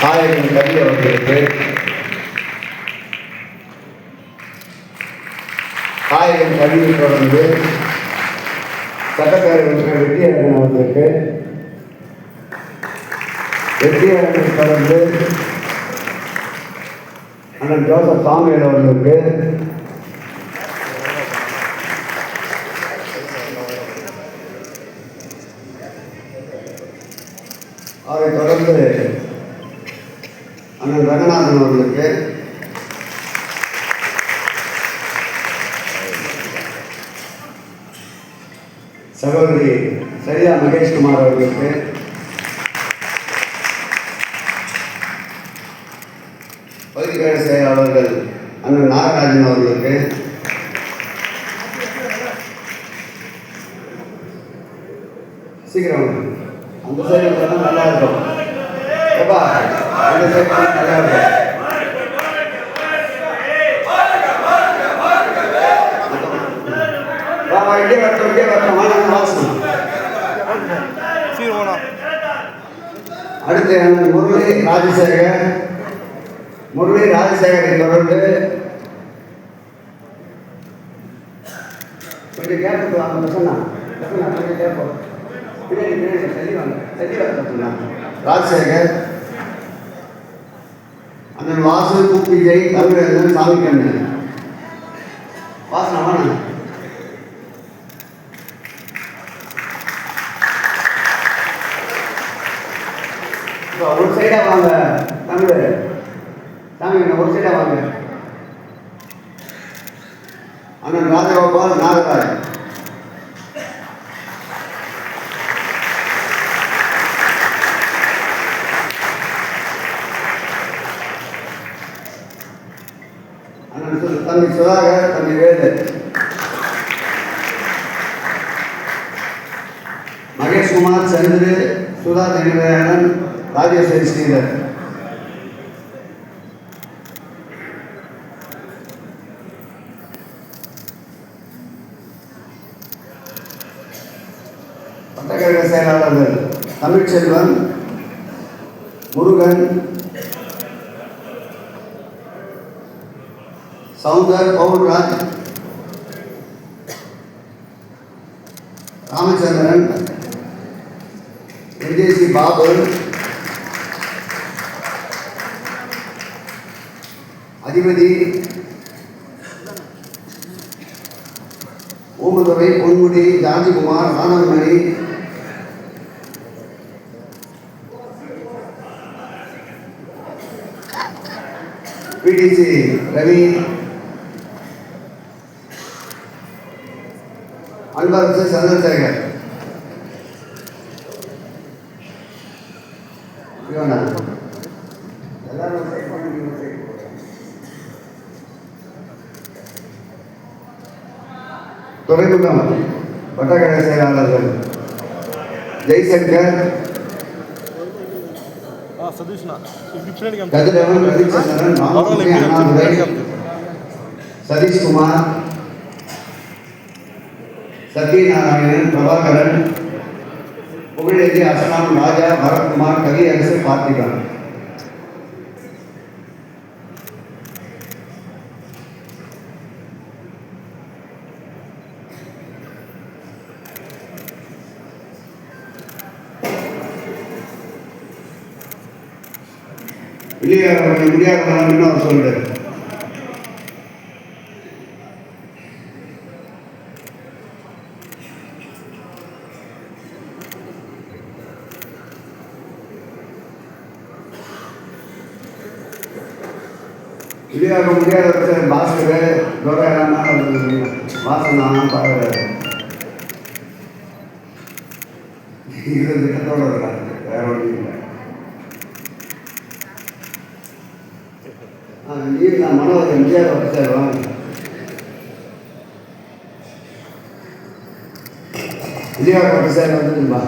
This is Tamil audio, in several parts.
நாயகன் கவி அவர்களுக்கு, நாயகன் கவியை தொடர்ந்து சட்டப்பேரவை உறுப்பினர் வெற்றியரசன் அவர்களுக்கு, வெற்றியரசனை தொடர்ந்து அண்ணன் ஜோசப் சாமுவேல் அவர்களுக்கு, அதை தொடர்ந்து அண்ணன் ரங்கநாதன் அவர்களுக்கு, சகோதரி சரியா மகேஷ்குமார் அவர்களுக்கு, பகுதிக்கழக செயலாளர்கள் அண்ணன் நாகராஜன் அவர்களுக்கு, சீக்கிரம் அந்த சைடு நல்லா இருக்கும், அந்த சைடு நல்லா இருக்கும். அடுத்து முரளி ராஜசேகரை தொடர்ந்து கொஞ்சம் கேட்போம். அவங்க சொன்னாங்க கொஞ்சம் கேட்போம். ராஜசேகர், அண்ணன் வாசு, விஜய், கருவேந்தன், சாமிக்கண்ணு, வாசனா வாங்க. ஒரு சைடா வாங்க தமிழ் சாமி, ஒரு சைடா வாங்க. அண்ணன் ராஜகோபால், நாகராஜ், அண்ணன் தம்பி சுதாகர், தம்பி வேலு, மகேஷ்குமார், சந்திரு, சுதா தினதயாளன், ராஜேஸ்வரி ஸ்ரீதர். பட்டக்கழக செயலாளர்கள் தமிழ்ச்செல்வன், முருகன், சவுந்தர், பவுல்ராஜ், ராமச்சந்திரன், என்ஜேசி பாபு, அதிபதி, ஓமதுரை, பொன்முடி, ஜாஜிகுமார், ஆனந்தமணி, பிடிசி ரவி, அன்பரசு, சந்திரசேகர், துறைமுகம் பட்டக்கழக செயலாளர்கள் ஜெய்சங்கர், கதிரவன், ரவிச்சந்திரன், சதீஷ்குமார், சத்யநாராயணன், பிரபாகரன், புகழேந்தி, அஸ்லாம், ராஜா, பரத்குமார், கவியரசு, பார்த்திபன். முடியாத இன்னும் சொல்லுங்க. முடியாத பாஸ்கர், துரையானா, வாசனா, இது திட்டத்தோடு இருக்காங்க, வேற ஒன்றும் இல்லை. நான் மனோஜ் எம்ஜிஆர் வச்சார் வாங்க. விஜயா பட்டு சார் வந்துருப்பா.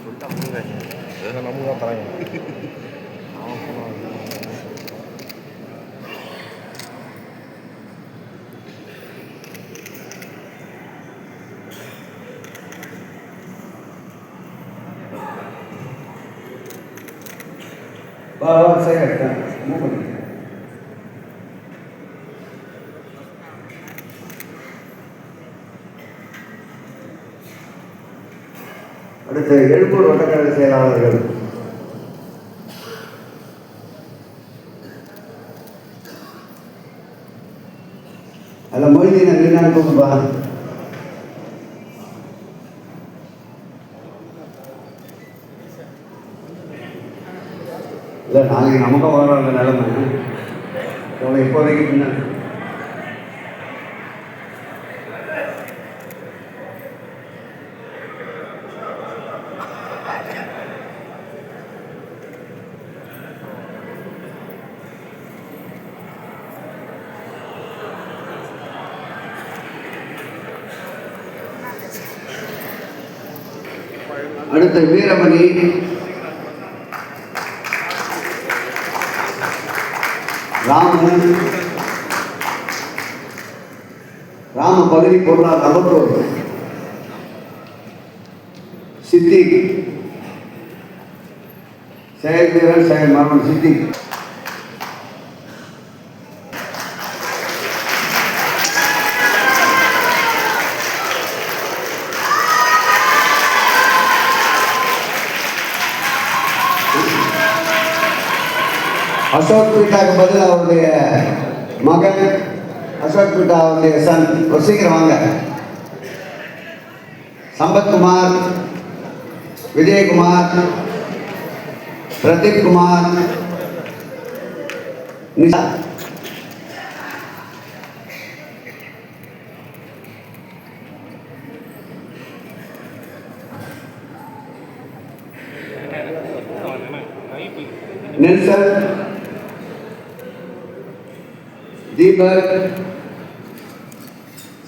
நமக்கு தான் தராங்க. அடுத்து எழும்பூர் வட்டக்கழக செயலாளர்கள் அதில் மொய்தீனை மீனான்னு கூப்பிடுப்பா. இல்லை நாளைக்கு நமக்கும் வர அந்த நிலைமை இப்போதைக்கு பின்னாடி அடுத்த வீரமணி ராமன் ராம பகுதி பொருளாதார அமர்வோர் சித்திக் செயல்வீரன் செயல் மரணம் சித்திக் அசோக் பீட்டாக்கு பதில் அவருடைய மகன் அசோக் பீட்டா அவருடைய சன் ஒரு சீக்கிரம் வாங்க. சம்பத்குமார், விஜயகுமார், பிரதீப் குமார், நிஷா நெல்சன், தீபக்,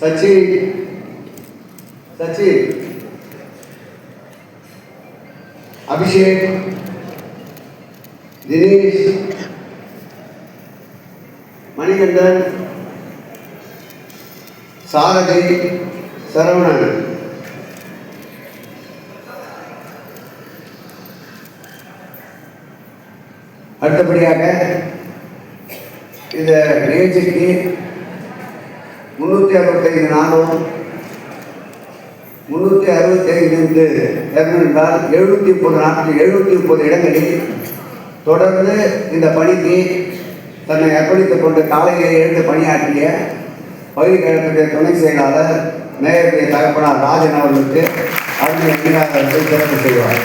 சச்சின், அபிஷேக், தினேஷ், மணிகண்டன், சாரதி, சரவணன். அடுத்தபடியாக இந்த நிகழ்ச்சிக்கு 365 நாளும் 365 என்றால் 730 நாட்கள் 730 இடங்களில் தொடர்ந்து இந்த பணிக்கு தன்னை அர்ப்பணித்துக் கொண்டு காலையில் எழுந்து பணியாற்றிய பகுதி கழகத்துடைய துணை செயலாளர் மேயருடைய தகப்பனார் ராஜன் அவர்களுக்கு அருமை அங்கீகாரத்தை சிறப்பு செய்வார்.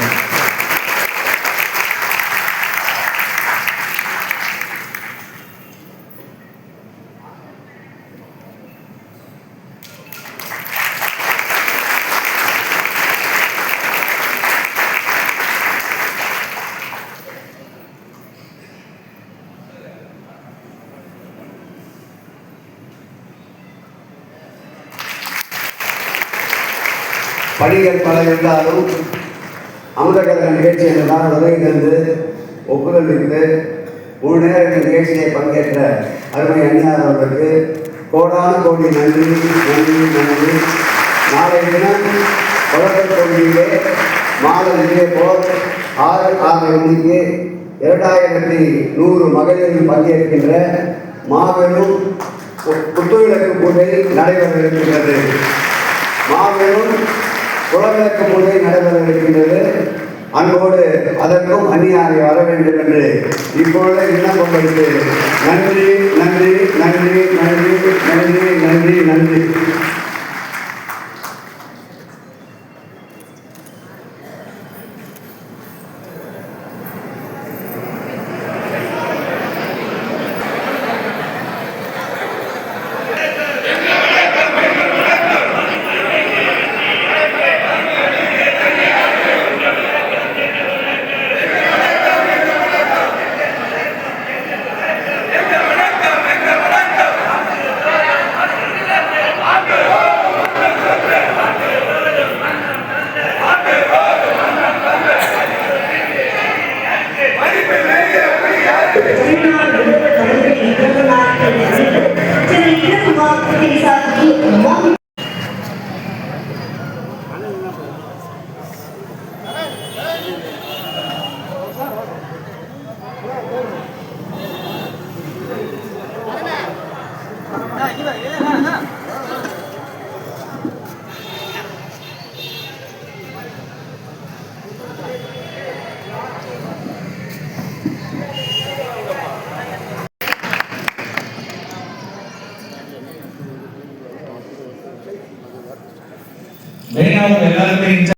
பணிகள் பல இருந்தாலும் அமுதகர நிகழ்ச்சி என்றால் உதவி தந்து ஒப்புதல் இருந்து முழு நேர நிகழ்ச்சியை பங்கேற்ற அருமை அணியார் அவர்களுக்கு கோடான கோடி நன்றி நன்றி நன்றி. நாளை தினம் குழந்தை தொகுதியிலே மாலை இதே போல் 6:30 மணிக்கு 2100 மகளிரில் பங்கேற்கின்ற மாபெரும் புத்துவிளக்கு பூஜை நடைபெற இருக்கின்றது. மாபெரும் குலவிளக்கு பூஜை நடைபெற இருக்கின்றது. அன்போடு அதற்கும் அந்நியாரை வர வேண்டும் என்று இப்பொழுது விண்ணப்பம் வைத்து நன்றி நன்றி நன்றி நன்றி நன்றி நன்றி நன்றி. மெயினாக எல்லாருமே